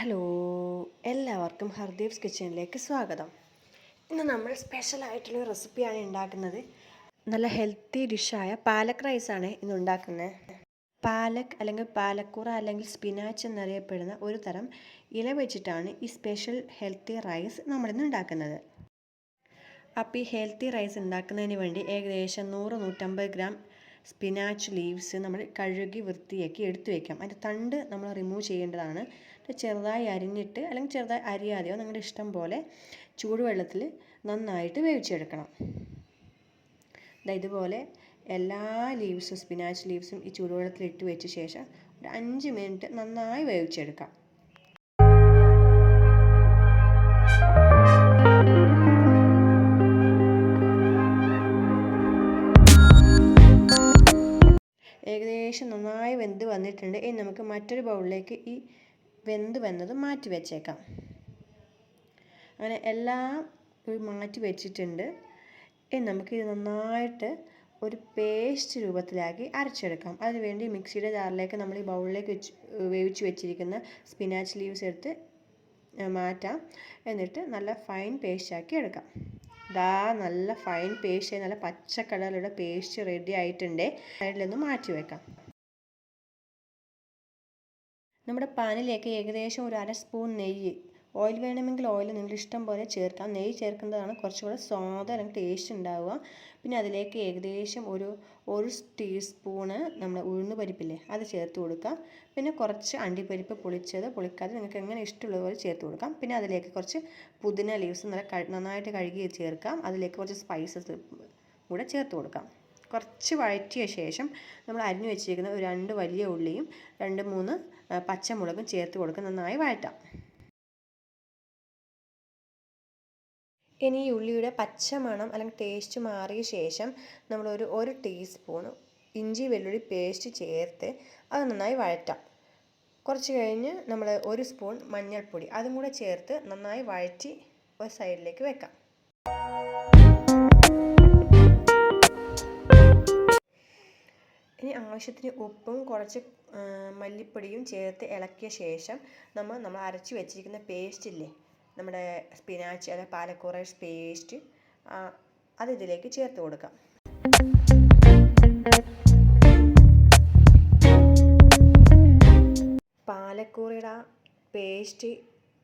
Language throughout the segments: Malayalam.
ഹലോ, എല്ലാവർക്കും ഹർദീപ്സ് കിച്ചണിലേക്ക് സ്വാഗതം. ഇന്ന് നമ്മൾ സ്പെഷ്യലായിട്ടുള്ള റെസിപ്പിയാണ് ഉണ്ടാക്കുന്നത്. നല്ല ഹെൽത്തി ഡിഷായ പാലക് റൈസാണ് ഇന്ന് ഉണ്ടാക്കുന്നത്. പാലക് അല്ലെങ്കിൽ പാലക്കൂറ അല്ലെങ്കിൽ സ്പിനാച്ച് എന്നറിയപ്പെടുന്ന ഒരു തരം ഇല വെച്ചിട്ടാണ് ഈ സ്പെഷ്യൽ ഹെൽത്തി റൈസ് നമ്മളിന്ന് ഉണ്ടാക്കുന്നത്. അപ്പോൾ ഈ ഹെൽത്തി റൈസ് ഉണ്ടാക്കുന്നതിന് വേണ്ടി ഏകദേശം 100-150 ഗ്രാം സ്പിനാച്ച് ലീവ്സ് നമ്മൾ കഴുകി വൃത്തിയാക്കി എടുത്തു വയ്ക്കാം. അതിൻ്റെ തണ്ട് നമ്മൾ റിമൂവ് ചെയ്യേണ്ടതാണ്. ചെറുതായി അരിഞ്ഞിട്ട് അല്ലെങ്കിൽ ചെറുതായി അരിയാതെയോ നിങ്ങളുടെ ഇഷ്ടം പോലെ ചൂടുവെള്ളത്തിൽ നന്നായിട്ട് വേവിച്ചെടുക്കണം. ഇതുപോലെ എല്ലാ ലീവ്സും സ്പിനാച്ച് ലീവ്സും ഈ ചൂടുവെള്ളത്തിൽ ഇട്ട് വെച്ച ശേഷം ഒരു 5 മിനിറ്റ് നന്നായി വേവിച്ചെടുക്കാം. ഏകദേശം നന്നായി വെന്ത് വന്നിട്ടുണ്ട്. ഇനി നമുക്ക് മറ്റൊരു ബൗളിലേക്ക് ഈ വെന്ത് വന്നത് മാറ്റി വെച്ചേക്കാം. അങ്ങനെ എല്ലാം മാറ്റി വെച്ചിട്ടുണ്ട്. ഇനി നമുക്കിത് നന്നായിട്ട് ഒരു പേസ്റ്റ് രൂപത്തിലാക്കി അരച്ചെടുക്കാം. അതിനുവേണ്ടി മിക്സിയുടെ ജാറിലേക്ക് നമ്മൾ ഈ ബൗളിലേക്ക് വേവിച്ച് വെച്ചിരിക്കുന്ന സ്പിനാച്ച് ലീവ്സ് എടുത്ത് മാറ്റാം. എന്നിട്ട് നല്ല ഫൈൻ പേസ്റ്റാക്കി എടുക്കാം. നല്ല ഫൈൻ പേസ്റ്റ്, നല്ല പച്ച കളറിലുള്ള പേസ്റ്റ് റെഡി ആയിട്ടുണ്ട്. സൈഡിലൊന്ന് മാറ്റി വെക്കാം. നമ്മുടെ പാനിലേക്ക് ഏകദേശം ഒരു 1/2 സ്പൂൺ നെയ്യ്, ഓയിൽ വേണമെങ്കിൽ ഓയിൽ നിങ്ങളുടെ ഇഷ്ടം പോലെ ചേർക്കാം. നെയ്യ് ചേർക്കുന്നതാണ് കുറച്ചുകൂടെ സ്വാദ് അല്ലെങ്കിൽ ടേസ്റ്റ് ഉണ്ടാവുക. പിന്നെ അതിലേക്ക് ഏകദേശം ഒരു ടീസ്പൂണ് നമ്മുടെ ഉഴുന്ന് പരിപ്പില്ലേ അത് ചേർത്ത് കൊടുക്കാം. പിന്നെ കുറച്ച് അണ്ടിപ്പരിപ്പ് പൊളിക്കാതെ നിങ്ങൾക്ക് എങ്ങനെ ഇഷ്ടമുള്ളതുപോലെ ചേർത്ത് കൊടുക്കാം. പിന്നെ അതിലേക്ക് കുറച്ച് പുതിന ലീവ്സ് നന്നായിട്ട് കഴുകി ചേർക്കാം. അതിലേക്ക് കുറച്ച് സ്പൈസസ് കൂടെ ചേർത്ത് കൊടുക്കാം. കുറച്ച് വഴറ്റിയ ശേഷം നമ്മൾ അരിഞ്ഞു വെച്ചിരിക്കുന്ന ഒരു 2 വലിയ ഉള്ളിയും 2-3 പച്ചമുളകും ചേർത്ത് കൊടുക്കുക. നന്നായി വഴറ്റാം. ഇനി ഈ ഉള്ളിയുടെ പച്ച മണം അല്ലെങ്കിൽ ടേസ്റ്റ് മാറിയ ശേഷം നമ്മൾ ഒരു ടീസ്പൂൺ ഇഞ്ചി വെള്ളുള്ളി പേസ്റ്റ് ചേർത്ത് അത് നന്നായി വഴറ്റാം. കുറച്ച് കഴിഞ്ഞ് നമ്മൾ 1 സ്പൂൺ മഞ്ഞൾപ്പൊടി അതും കൂടെ ചേർത്ത് നന്നായി വഴറ്റി ഒരു സൈഡിലേക്ക് വെക്കാം. ഇനി ആവശ്യത്തിന് ഉപ്പും കുറച്ച് മല്ലിപ്പൊടിയും ചേർത്ത് ഇളക്കിയ ശേഷം നമ്മൾ അരച്ച് വെച്ചിരിക്കുന്ന പേസ്റ്റ് ഇല്ലേ, നമ്മുടെ സ്പിനാച്ച് അല്ലെങ്കിൽ പാലക്കൂറ പേസ്റ്റ്, അത് ഇതിലേക്ക് ചേർത്ത് കൊടുക്കാം. പാലക്കൂറയുടെ പേസ്റ്റ്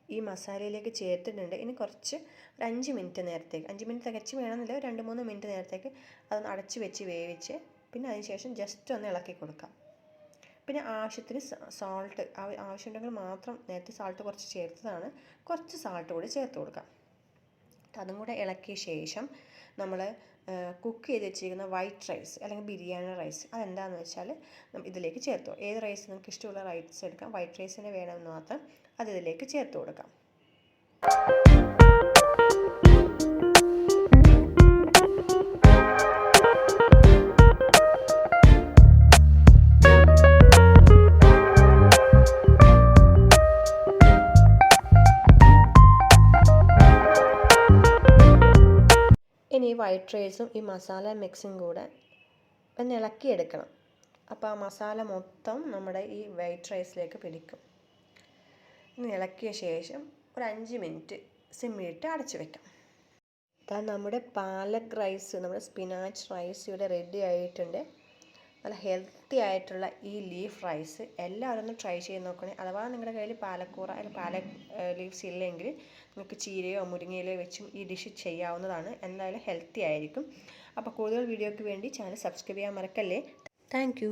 ഈ മസാലയിലേക്ക് ചേർത്തിട്ടുണ്ട്. ഇനി കുറച്ച് ഒരു 5 മിനിറ്റ് നേരത്തേക്ക്, 5 മിനിറ്റ് തികച്ച് വേണമെന്നില്ല, 2-3 മിനിറ്റ് നേരത്തേക്ക് അതൊന്ന് അടച്ച് വെച്ച് വേവിച്ച് പിന്നെ അതിനുശേഷം ജസ്റ്റ് ഒന്ന് ഇളക്കി കൊടുക്കാം. പിന്നെ ആവശ്യത്തിന് സാൾട്ട് ആവശ്യമുണ്ടെങ്കിൽ മാത്രം, നേരത്തെ സാൾട്ട് കുറച്ച് ചേർത്തതാണ്, കുറച്ച് സാൾട്ട് കൂടി ചേർത്ത് കൊടുക്കാം. അതും കൂടെ ഇളക്കിയ ശേഷം നമ്മൾ കുക്ക് ചെയ്ത് വെച്ചിരിക്കുന്ന വൈറ്റ് റൈസ് അല്ലെങ്കിൽ ബിരിയാണി റൈസ് അതെന്താണെന്ന് വെച്ചാൽ ഇതിലേക്ക് ചേർത്തോ. ഏത് റൈസ് നിങ്ങൾക്ക് ഇഷ്ടമുള്ള റൈസ് എടുക്കാം. വൈറ്റ് റൈസിന് വേണമെന്ന് മാത്രം അത് ഇതിലേക്ക് ചേർത്ത് കൊടുക്കാം. ഇനി ഈ വൈറ്റ് റൈസും ഈ മസാല മിക്സും കൂടെ ഒന്ന് ഇളക്കിയെടുക്കണം. അപ്പോൾ ആ മസാല മൊത്തം നമ്മുടെ ഈ വൈറ്റ് റൈസിലേക്ക് പിടിക്കും. ഇനി ഇളക്കിയ ശേഷം ഒരു 5 മിനിറ്റ് സിമ്മിലിട്ട് അടച്ചു വെക്കാം. നമ്മുടെ പാലക് റൈസ്, നമ്മുടെ സ്പിനാച്ച് റൈസ് ഇവിടെ റെഡി ആയിട്ടുണ്ട്. നല്ല ഹെൽത്തി ആയിട്ടുള്ള ഈ ലീഫ് റൈസ് എല്ലാവരും ഒന്ന് ട്രൈ ചെയ്ത് നോക്കണേ. അഥവാ നിങ്ങളുടെ കയ്യിൽ പാലക്കൂറ അല്ലെങ്കിൽ പാലക് ലീവ്സ് ഇല്ലെങ്കിൽ നിങ്ങൾക്ക് ചീരയോ മുരിങ്ങയിലയോ വെച്ചും ഈ ഡിഷ് ചെയ്യാവുന്നതാണ്. എന്തായാലും ഹെൽത്തി ആയിരിക്കും. അപ്പോൾ കൂടുതൽ വീഡിയോയ്ക്ക് വേണ്ടി ചാനൽ സബ്സ്ക്രൈബ് ചെയ്യാൻ മറക്കല്ലേ. താങ്ക്